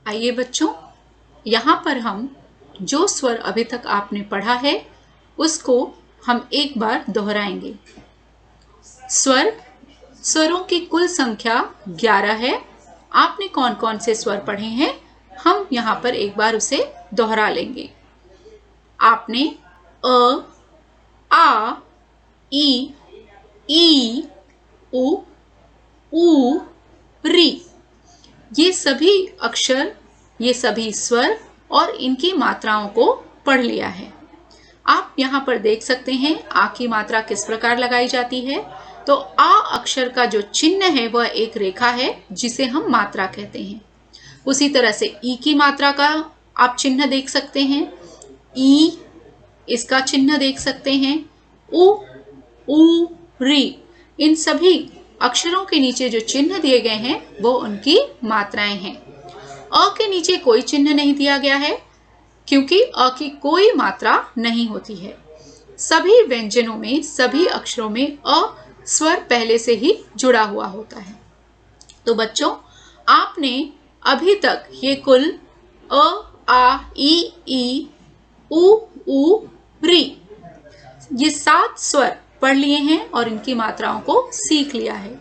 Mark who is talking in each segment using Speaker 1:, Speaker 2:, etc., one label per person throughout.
Speaker 1: आइए बच्चों, यहाँ पर हम जो स्वर अभी तक आपने पढ़ा है उसको हम एक बार दोहराएंगे। स्वरों की कुल संख्या 11 है। आपने कौन कौन से स्वर पढ़े हैं, हम यहाँ पर एक बार उसे दोहरा लेंगे। आपने अ, आ, ई, उ, री, ये सभी अक्षर, ये सभी स्वर और इनकी मात्राओं को पढ़ लिया है। आप यहाँ पर देख सकते हैं आ की मात्रा किस प्रकार लगाई जाती है। तो आ अक्षर का जो चिन्ह है वह एक रेखा है जिसे हम मात्रा कहते हैं। उसी तरह से ई की मात्रा का आप चिन्ह देख सकते हैं, ई, इसका चिन्ह देख सकते हैं, उ, री, इन सभी अक्षरों के नीचे जो चिन्ह दिए गए हैं वो उनकी मात्राएं हैं। अ के नीचे कोई चिन्ह नहीं दिया गया है क्योंकि अ की कोई मात्रा नहीं होती है। सभी व्यंजनों में, सभी अक्षरों में अ स्वर पहले से ही जुड़ा हुआ होता है। तो बच्चों, आपने अभी तक ये कुल अ, आ, ई, उ, री, ये 7 स्वर पढ़ लिए हैं और इनकी मात्राओं को सीख लिया है।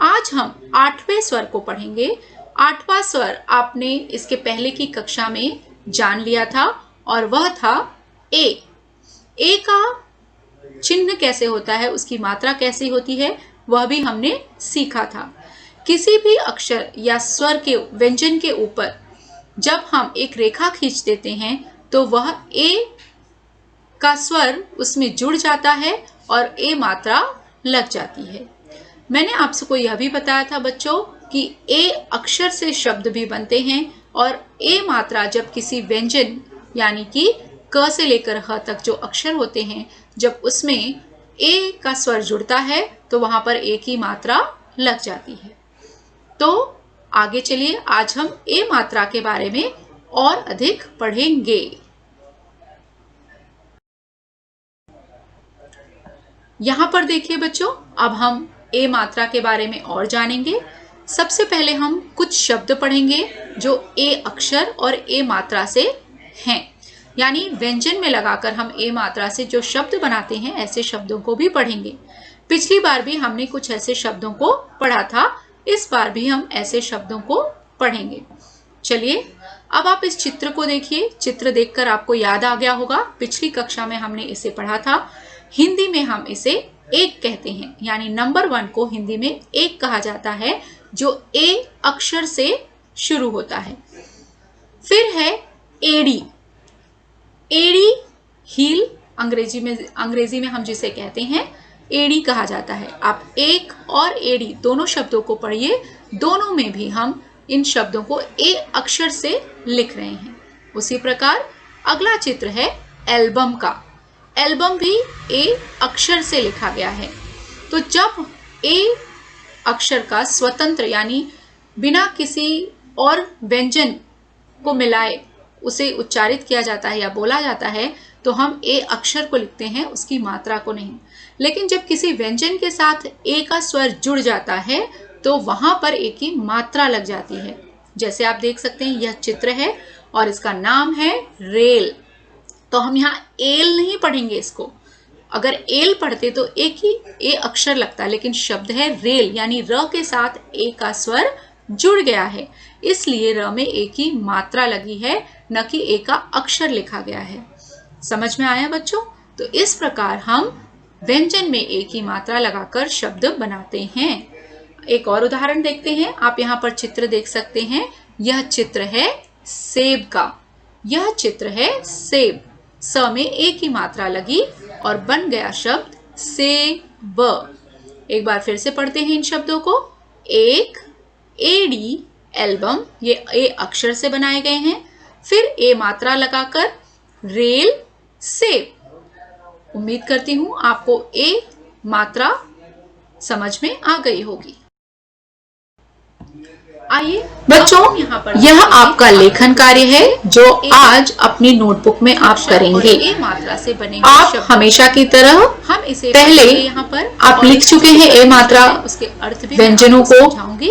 Speaker 1: आज हम 8वें स्वर को पढ़ेंगे। 8वां स्वर आपने इसके पहले की कक्षा में जान लिया था और वह था ए। ए का चिन्ह कैसे होता है, उसकी मात्रा कैसी होती है, वह भी हमने सीखा था। किसी भी अक्षर या स्वर के व्यंजन के ऊपर जब हम एक रेखा खींच देते हैं तो वह ए का स्वर उसमें जुड़ जाता है और ए मात्रा लग जाती है। मैंने आप सबको यह भी बताया था बच्चों कि ए अक्षर से शब्द भी बनते हैं और ए मात्रा जब किसी व्यंजन यानी कि क से लेकर ह तक जो अक्षर होते हैं, जब उसमें ए का स्वर जुड़ता है तो वहां पर ए की मात्रा लग जाती है। तो आगे चलिए, आज हम ए मात्रा के बारे में और अधिक पढ़ेंगे। यहाँ पर देखिए बच्चों, अब हम ए मात्रा के बारे में और जानेंगे। सबसे पहले हम कुछ शब्द पढ़ेंगे जो ए अक्षर और ए मात्रा से हैं, यानी व्यंजन में लगाकर हम ए मात्रा से जो शब्द बनाते हैं ऐसे शब्दों को भी पढ़ेंगे। पिछली बार भी हमने कुछ ऐसे शब्दों को पढ़ा था, इस बार भी हम ऐसे शब्दों को पढ़ेंगे। चलिए, अब आप इस चित्र को देखिए। चित्र देखकर आपको याद आ गया होगा, पिछली कक्षा में हमने इसे पढ़ा था। हिंदी में हम इसे एक कहते हैं, यानी नंबर 1 को हिंदी में एक कहा जाता है जो ए अक्षर से शुरू होता है। फिर है एडी। एडी हील अंग्रेजी में हम जिसे कहते हैं एडी कहा जाता है। आप एक और एडी दोनों शब्दों को पढ़िए, दोनों में भी हम इन शब्दों को ए अक्षर से लिख रहे हैं। उसी प्रकार अगला चित्र है एल्बम का। एल्बम भी ए अक्षर से लिखा गया है। तो जब ए अक्षर का स्वतंत्र यानी बिना किसी और व्यंजन को मिलाए उसे उच्चारित किया जाता है या बोला जाता है तो हम ए अक्षर को लिखते हैं, उसकी मात्रा को नहीं। लेकिन जब किसी व्यंजन के साथ ए का स्वर जुड़ जाता है तो वहां पर ए की मात्रा लग जाती है। जैसे आप देख सकते हैं, यह चित्र है और इसका नाम है रेल। तो हम यहाँ एल नहीं पढ़ेंगे इसको। अगर एल पढ़ते तो एक ही ए अक्षर लगता, लेकिन शब्द है रेल, यानी र के साथ ए का स्वर जुड़ गया है, इसलिए र में ए की मात्रा लगी है, न कि ए का अक्षर लिखा गया है। समझ में आया बच्चों? तो इस प्रकार हम व्यंजन में ए की मात्रा लगाकर शब्द बनाते हैं। एक और उदाहरण देखते हैं। आप यहाँ पर चित्र देख सकते हैं। यह चित्र है सेब का। यह चित्र है सेब। स में ए की मात्रा लगी और बन गया शब्द सेब। एक बार फिर से पढ़ते हैं इन शब्दों को। एक, एडी, एल्बम, ये ए अक्षर से बनाए गए हैं। फिर ए मात्रा लगाकर रेल, सेब। उम्मीद करती हूं आपको ए मात्रा समझ में आ गई होगी। आइए
Speaker 2: बच्चों, यह आपका लेखन कार्य है जो आज अपनी नोटबुक में आप करेंगे।
Speaker 1: ए मात्रा से बने
Speaker 2: आप हमेशा की तरह
Speaker 1: हम इसे
Speaker 2: पहले
Speaker 1: यहाँ पर
Speaker 2: आप लिख चुके हैं ए मात्रा
Speaker 1: उसके अर्थ भी
Speaker 2: व्यंजनों को,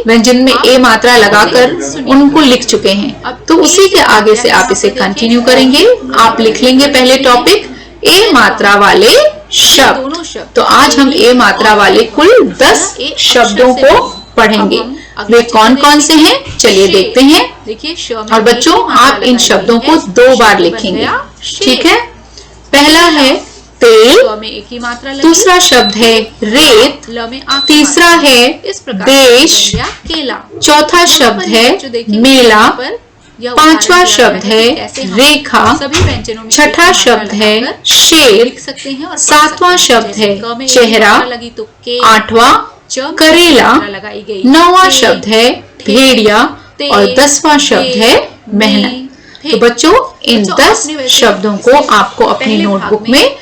Speaker 2: व्यंजन में ए मात्रा लगाकर उनको लिख चुके हैं। तो उसी के आगे से आप इसे कंटिन्यू करेंगे। आप लिख लेंगे पहले टॉपिक ए मात्रा वाले शब्द। तो आज हम ए मात्रा वाले कुल 10 शब्दों को पढ़ेंगे। वे कौन कौन से हैं, चलिए देखते हैं।
Speaker 1: देखिए,
Speaker 2: और बच्चों, आप इन शब्दों को 2 बार लिखेंगे, ठीक है। पहला है तेल,
Speaker 1: में एक ही मात्रा लगी।
Speaker 2: दूसरा शब्द है रेत, तीसरा है देश,
Speaker 1: केला।
Speaker 2: चौथा शब्द है मेला, पांचवा शब्द है रेखा, छठा शब्द है शेर, सातवां शब्द है चेहरा, आठवां करेला, नौवां शब्द है भेड़िया और 10वां शब्द है मेहनत। तो बच्चों, इन 10 शब्दों को आपको अपनी नोटबुक में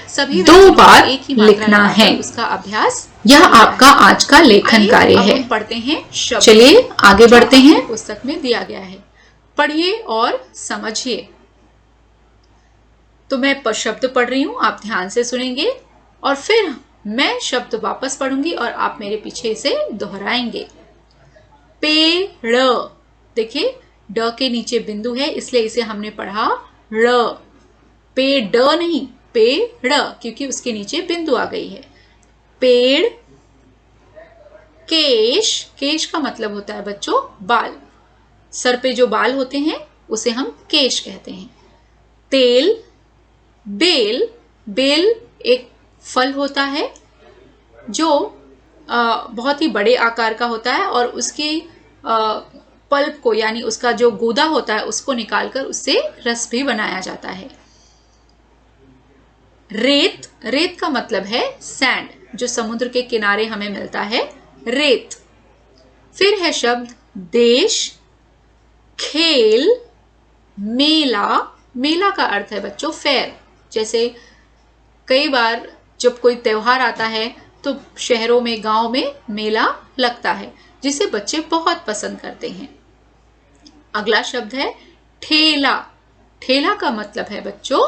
Speaker 2: 2 बार लिखना है।
Speaker 1: उसका अभ्यास
Speaker 2: यह आपका आज का लेखन कार्य है।
Speaker 1: पढ़ते हैं शब्द।
Speaker 2: चलिए आगे बढ़ते हैं।
Speaker 1: पुस्तक में दिया गया है, पढ़िए और समझिए। तो मैं शब्द पढ़ रही हूँ, आप ध्यान से सुनेंगे और फिर मैं शब्द वापस पढ़ूंगी और आप मेरे पीछे इसे दोहराएंगे। पेड़, देखिए ड के नीचे बिंदु है इसलिए इसे हमने पढ़ा ड़। पेड़ नहीं, पेड़, क्योंकि उसके नीचे बिंदु आ गई है। पेड़। केश, केश का मतलब होता है बच्चों बाल। सर पे जो बाल होते हैं उसे हम केश कहते हैं। तेल। बेल, बेल एक फल होता है जो बहुत ही बड़े आकार का होता है और उसकी पल्प को, यानी उसका जो गूदा होता है उसको निकालकर उससे रस भी बनाया जाता है। रेत, रेत का मतलब है सैंड, जो समुद्र के किनारे हमें मिलता है, रेत। फिर है शब्द देश, खेल, मेला। मेला का अर्थ है बच्चों फेयर। जैसे कई बार जब कोई त्योहार आता है तो शहरों में, गांव में मेला लगता है जिसे बच्चे बहुत पसंद करते हैं। अगला शब्द है ठेला। ठेला का मतलब है बच्चों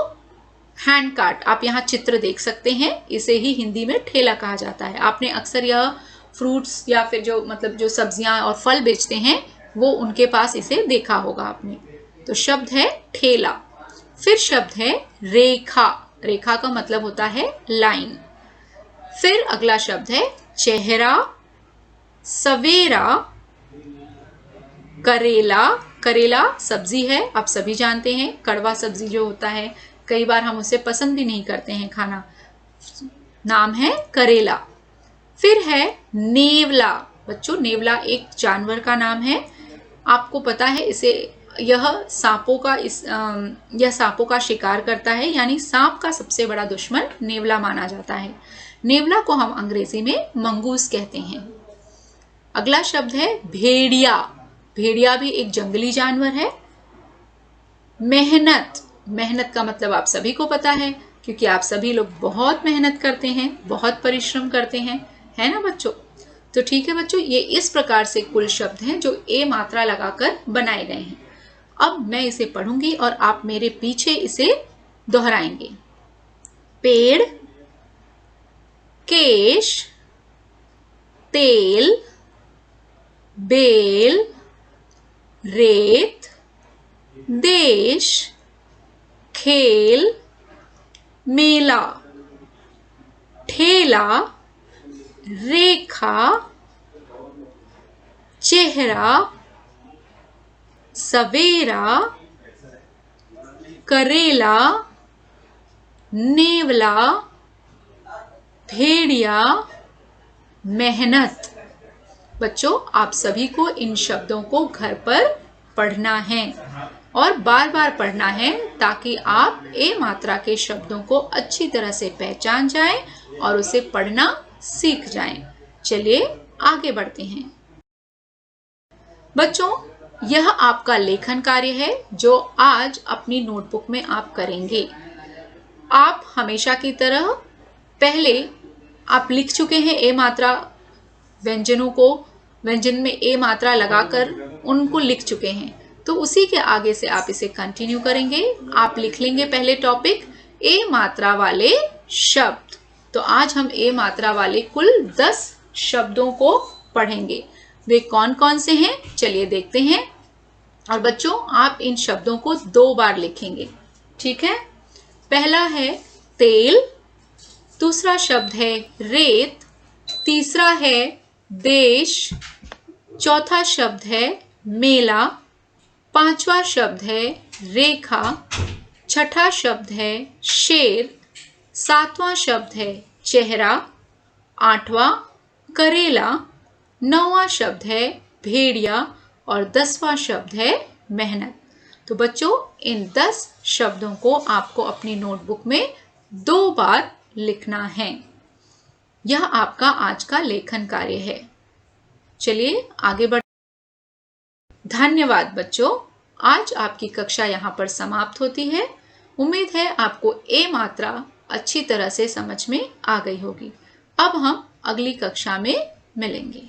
Speaker 1: हैंड कार्ट। आप यहाँ चित्र देख सकते हैं, इसे ही हिंदी में ठेला कहा जाता है। आपने अक्सर यह फ्रूट्स या फिर जो सब्जियां और फल बेचते हैं वो उनके पास इसे देखा होगा आपने। तो शब्द है ठेला। फिर शब्द है रेखा। रेखा का मतलब होता है लाइन। फिर अगला शब्द है चेहरा, सवेरा, करेला। करेला सब्जी है, आप सभी जानते हैं, कड़वा सब्जी जो होता है, कई बार हम उसे पसंद भी नहीं करते हैं खाना। नाम है करेला। फिर है नेवला। बच्चों, नेवला एक जानवर का नाम है। आपको पता है यह सांपों का शिकार करता है, यानी सांप का सबसे बड़ा दुश्मन नेवला माना जाता है। नेवला को हम अंग्रेजी में मंगूस कहते हैं। अगला शब्द है भेड़िया। भेड़िया भी एक जंगली जानवर है। मेहनत। मेहनत का मतलब आप सभी को पता है, क्योंकि आप सभी लोग बहुत मेहनत करते हैं, बहुत परिश्रम करते हैं, है ना बच्चों। तो ठीक है बच्चों, ये इस प्रकार से कुल शब्द हैं जो ए मात्रा लगाकर बनाए गए हैं। अब मैं इसे पढ़ूंगी और आप मेरे पीछे इसे दोहराएंगे। पेड़, केश, तेल, बेल, रेत, देश, खेल, मेला, ठेला, रेखा, चेहरा, सवेरा, करेला, नेवला, भेड़िया, मेहनत। बच्चों, आप सभी को इन शब्दों को घर पर पढ़ना है और बार बार पढ़ना है ताकि आप ए मात्रा के शब्दों को अच्छी तरह से पहचान जाएं और उसे पढ़ना सीख जाएं। चलिए आगे बढ़ते हैं। बच्चों, यह आपका लेखन कार्य है जो आज अपनी नोटबुक में आप करेंगे। आप हमेशा की तरह पहले आप लिख चुके हैं ए मात्रा व्यंजनों को, व्यंजन में ए मात्रा लगाकर उनको लिख चुके हैं, तो उसी के आगे से आप इसे कंटिन्यू करेंगे। आप लिख लेंगे पहले टॉपिक ए मात्रा वाले शब्द। तो आज हम ए मात्रा वाले कुल 10 शब्दों को पढ़ेंगे। वे कौन कौन से हैं, चलिए देखते हैं। और बच्चों, आप इन शब्दों को 2 बार लिखेंगे, ठीक है। पहला है तेल, दूसरा शब्द है रेत, तीसरा है देश, चौथा शब्द है मेला, पांचवा शब्द है रेखा, छठा शब्द है शेर, सातवां शब्द है चेहरा, आठवां करेला, नौवां शब्द है भेड़िया और 10वां शब्द है मेहनत। तो बच्चों, इन 10 शब्दों को आपको अपनी नोटबुक में 2 बार लिखना है। यह आपका आज का लेखन कार्य है। चलिए आगे बढ़। धन्यवाद बच्चों, आज आपकी कक्षा यहाँ पर समाप्त होती है। उम्मीद है आपको ए मात्रा अच्छी तरह से समझ में आ गई होगी। अब हम अगली कक्षा में मिलेंगे।